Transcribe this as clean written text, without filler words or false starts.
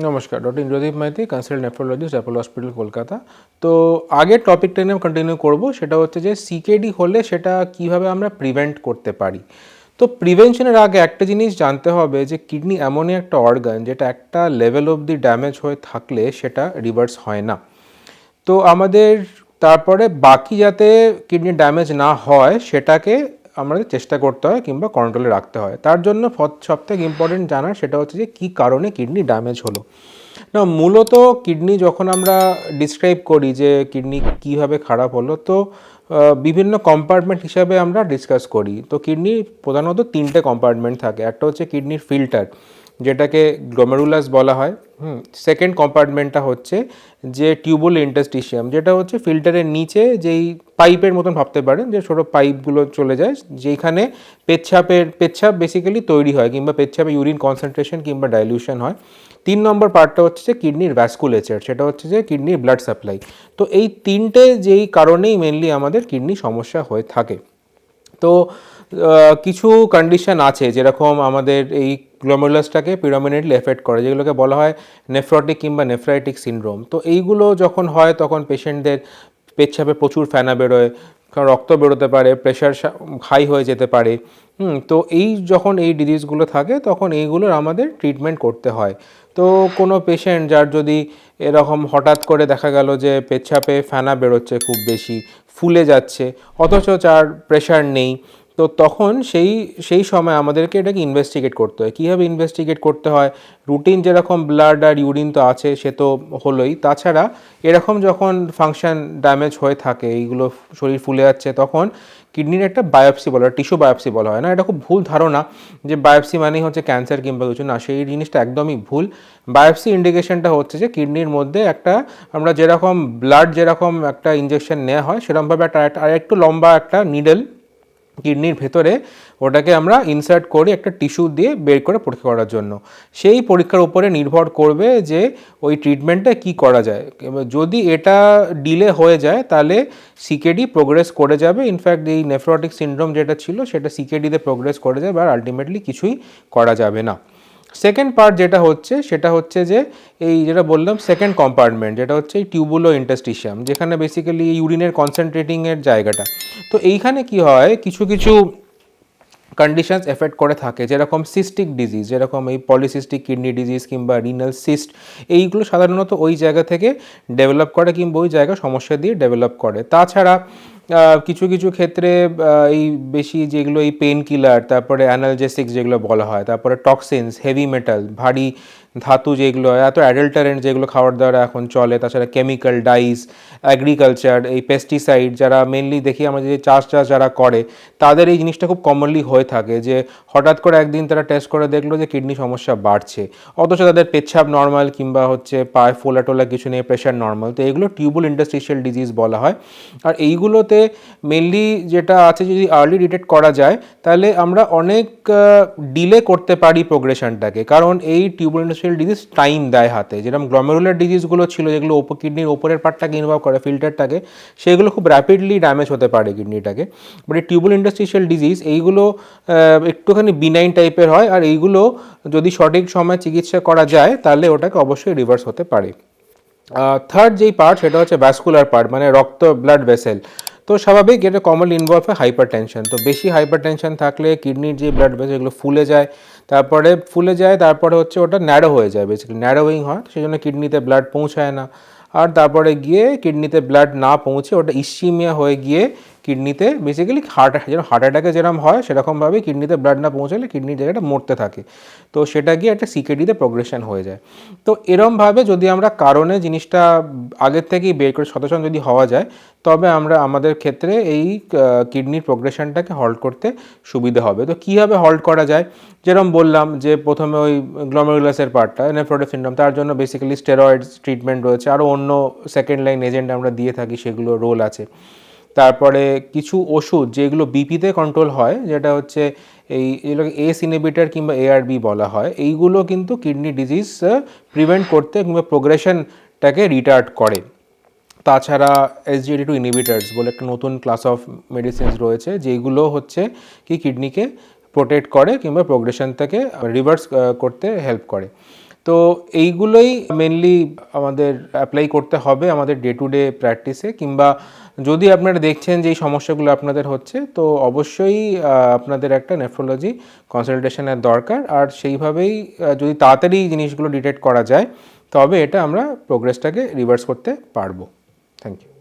নমস্কার, doctor Indradip Maiti, consultant nephrologist, Apollo hospital, Kolkata. তো আগের টপিকটা নিয়ে কন্টিনিউ করব, সেটা হচ্ছে যে সিকেডি হলে সেটা কিভাবে আমরা প্রিভেন্ট করতে পারি। তো প্রিভেনশনের আগে একটা জিনিস জানতে হবে যে কিডনি এমনই একটা অর্গান যেটা একটা লেভেল অবধি ড্যামেজ হয়ে থাকলে সেটা রিভার্স হয় না। তো আমাদের তারপরে বাকি যাতে কিডনি ড্যামেজ না হয় সেটাকে আমাদের চেষ্টা করতে হয় কিংবা কন্ট্রোলে রাখতে হয়। তার জন্য সবথেকে ইম্পর্টেন্ট জানার সেটা হচ্ছে যে কী কারণে কিডনি ড্যামেজ হলো। না, মূলত কিডনি যখন আমরা ডিসক্রাইব করি যে কিডনি কীভাবে খারাপ হলো, তো বিভিন্ন কম্পার্টমেন্ট হিসাবে আমরা ডিসকাস করি। তো কিডনির প্রধানত তিনটে কম্পার্টমেন্ট থাকে। একটা হচ্ছে কিডনির ফিল্টার, যেটাকে গ্লোমেরুলাস বলা হয়। সেকেন্ড কম্পার্টমেন্টটা হচ্ছে যে টিউবুল ইন্টারস্টিশিয়াম, যেটা হচ্ছে ফিল্টারের নিচে যেই পাইপের মতন ভাবতে পারেন, যে ছোটো পাইপগুলো চলে যায় যেখানে পেচ্ছাপ বেসিক্যালি তৈরি হয় কিংবা পেচ্ছাপে ইউরিন কনসেন্ট্রেশন কিংবা ডাইলিউশন হয়। 3 নম্বর পার্টটা হচ্ছে যে কিডনির ভ্যাসকুলেচার, সেটা হচ্ছে যে কিডনির ব্লাড সাপ্লাই। তো এই তিনটে যেই কারণেই মেনলি আমাদের কিডনি সমস্যা হয়ে থাকে। তো কিছু কন্ডিশন আছে যেরকম আমাদের এই গ্লোমেরুলাসটাকে প্রিডমিনেন্টলি এফেক্ট করে, যেগুলোকে বলা হয় নেফ্রোটিক কিংবা নেফ্রাইটিক সিনড্রোম। তো এইগুলো যখন হয় তখন পেশেন্টদের পেচ্ছাপে প্রচুর ফেনা বেরোয়, রক্ত বেরোতে পারে, প্রেশার হাই হয়ে যেতে পারে। তো যখন এই ডিজিজগুলো থাকে তখন এইগুলোর আমাদের ট্রিটমেন্ট করতে হয়। তো কোনো পেশেন্ট যার যদি এরকম হঠাৎ করে দেখা গেল যে পেচ্ছাপে ফেনা বেরোচ্ছে খুব বেশি, ফুলে যাচ্ছে, অথচ যার প্রেশার নেই, তো তখন সেই সময় আমাদেরকে এটাকে ইনভেস্টিগেট করতে হয়। কীভাবে ইনভেস্টিগেট করতে হয়? রুটিন যেরকম ব্লাড আর ইউরিন তো আছে, সে তো হলোই, তাছাড়া এরকম যখন ফাংশন ড্যামেজ হয়ে থাকে, এইগুলো শরীর ফুলে যাচ্ছে, তখন কিডনির একটা বায়োপসি বলা হয়, টিস্যু বায়োপসি বলা হয় না, এটা খুব ভুল ধারণা যে বায়োপসি মানেই হচ্ছে ক্যান্সার কিংবা কিছু না, সেই জিনিসটা একদমই ভুল। বায়োপসি ইন্ডিকেশনটা হচ্ছে যে কিডনির মধ্যে একটা, আমরা যেরকম ব্লাড যেরকম একটা ইঞ্জেকশন নেওয়া হয় সেরকমভাবে আর একটু লম্বা একটা নিডল কিডনির ভেতরে ওটাকে আমরা ইনসার্ট করি একটা টিস্যু দিয়ে বের করে পরীক্ষা করার জন্য। সেই পরীক্ষার উপরে নির্ভর করবে যে ওই ট্রিটমেন্টটা কি করা যায়। যদি এটা ডিলে হয়ে যায় তাহলে সিকেডি প্রোগ্রেস করে যাবে। ইনফ্যাক্ট এই নেফ্রোটিক সিনড্রোম যেটা ছিল সেটা সিকেডিতে প্রোগ্রেস করে যাবে আর আলটিমেটলি কিছুই করা যাবে না। সেকেন্ড পার্ট যেটা হচ্ছে সেটা হচ্ছে যে এই যেটা বললাম সেকেন্ড কম্পার্টমেন্ট, যেটা হচ্ছে এই টিউবুলো ইন্টারস্টিশিয়াম, যেখানে বেসিক্যালি ইউরিনের কনসেন্ট্রেটিংয়ের জায়গাটা। তো এইখানে কি হয়, কিছু কিছু কন্ডিশনস এফেক্ট করে থাকে, যেরকম সিস্টিক ডিজিজ, যেরকম এই পলিসিস্টিক কিডনি ডিজিজ কিংবা রিনাল সিস্ট, এইগুলো সাধারণত ওই জায়গা থেকে ডেভেলপ করে কিংবা ওই জায়গা সমস্যা দিয়ে ডেভেলপ করে। তাছাড়া কিছু কিছু ক্ষেত্রে এই বেশি যেগুলো এই পেন কিলার, তারপরে অ্যানালজেসিক্স যেগুলো বলা হয়, তারপরে টক্সিনস, হেভি মেটাল, ভারী ধাতু যেগুলো, এত অ্যাডাল্টারেন্ট যেগুলো খাবার দাবার এখন চলে, তাছাড়া কেমিক্যাল ডাইস, অ্যাগ্রিকালচার, এই পেস্টিসাইড, যারা মেনলি দেখি আমরা যে চাষ যারা করে তাদের এই জিনিসটা খুব কমনলি হয়ে থাকে, যে হঠাৎ করে একদিন তারা টেস্ট করে দেখলো যে কিডনি সমস্যা বাড়ছে, অথচ তাদের পেচ্ছাপ নর্মাল কিংবা হচ্ছে পায়ে ফোলা টোলা কিছু নেই, প্রেশার নর্মাল। তো এইগুলো টিউবুল ইন্টারস্টিশিয়াল ডিজিজ বলা হয়। আর এইগুলোতে মেনলি যেটা আছে, যদি আর্লি ডিটেক্ট করা যায় তাহলে আমরা অনেক ডিলে করতে পারি প্রোগ্রেশনটাকে, কারণ এই টিউবুল ইন্টারস্টিশিয়াল ডিজিজ টাইম দেয় হাতে। যেরকম গ্লোমেরুলার ডিজিজগুলো ছিল, যেগুলো কিডনির ওপরের পার্টটাকে ইনভলভ করে, ফিল্টারটাকে, সেগুলো খুব র্যাপিডলি ড্যামেজ হতে পারে কিডনিটাকে। বাট এই টিউবুল ইন্টারস্টিশিয়াল ডিজিজ এইগুলো একটুখানি বিনাইন টাইপের হয়, আর এইগুলো যদি সঠিক সময় চিকিৎসা করা যায় তাহলে ওটাকে অবশ্যই রিভার্স হতে পারে। থার্ড যেই পার্ট সেটা হচ্ছে ভ্যাসকুলার পার্ট, মানে রক্ত, ব্লাড ভেসেল। তো স্বাভাবিক এটা কমনলি ইনভলভ হয় হাইপার টেনশন। তো বেশি হাইপার টেনশন থাকলে কিডনির যে ব্লাড ভেসেল এগুলো ফুলে যায়, তারপরে হচ্ছে ওটা ন্যারো হয়ে যায়, বেসিক্যালি ন্যারোয়িং হয়, সেই জন্য কিডনিতে ব্লাড পৌঁছায় না। আর তারপরে গিয়ে কিডনিতে ব্লাড না পৌঁছে ওটা ইস্কিমিয়া হয়ে গিয়ে কিডনিতে বেসিক্যালি হার্ট অ্যাটাকে যেরকম হয় সেরকমভাবে কিডনিতে ব্লাড না পৌঁছালে কিডনির জায়গাটা মরতে থাকে। তো সেটা গিয়ে একটা সিকেডিতে প্রোগ্রেশন হয়ে যায়। তো এরমভাবে যদি আমরা কারণে জিনিসটা আগের থেকেই বের করে সচেতন যদি হওয়া যায়, তবে আমরা আমাদের ক্ষেত্রে এই কিডনির প্রোগ্রেশনটাকে হল্ট করতে সুবিধা হবে। তো কীভাবে হল্ট করা যায়? যেরকম বললাম যে প্রথমে ওই গ্লোমেরুলাসের পার্টটা, নেফ্রোটিক সিনড্রোম, তার জন্য বেসিক্যালি স্টেরয়েডস ট্রিটমেন্ট রয়েছে, আরও অন্য সেকেন্ড লাইন এজেন্ট আমরা দিয়ে থাকি, সেগুলো রোল আছে। তারপরে কিছু ওষুধ যেগুলো বিপিতে কন্ট্রোল হয়, যেটা হচ্ছে এগুলোকে এস ইনহিবিটর কিংবা এআরবি বলা হয়, এইগুলো কিন্তু কিডনি ডিজিজ প্রিভেন্ট করতে কিংবা প্রোগ্রেশনটাকে রিটার্ড করে। তাছাড়া SGLT2 ইনহিবিটার্স বলে একটা নতুন ক্লাস অফ মেডিসিনস রয়েছে, যেগুলো হচ্ছে কি কিডনিকে প্রোটেক্ট করে কিংবা প্রোগ্রেশন থেকে রিভার্স করতে হেল্প করে। তো এইগুলোই মেনলি আমাদের অ্যাপ্লাই করতে হবে আমাদের ডে টু ডে প্র্যাকটিসে, কিংবা যদি আপনারা দেখছেন যে এই সমস্যাগুলো আপনাদের হচ্ছে, তো অবশ্যই আপনাদের একটা নেফ্রোলজি কনসালটেশনের দরকার। আর সেইভাবেই যদি তাড়াতাড়ি জিনিসগুলো ডিটেক্ট করা যায়, তবে এটা আমরা প্রোগ্রেসটাকে রিভার্স করতে পারবো। Thank you.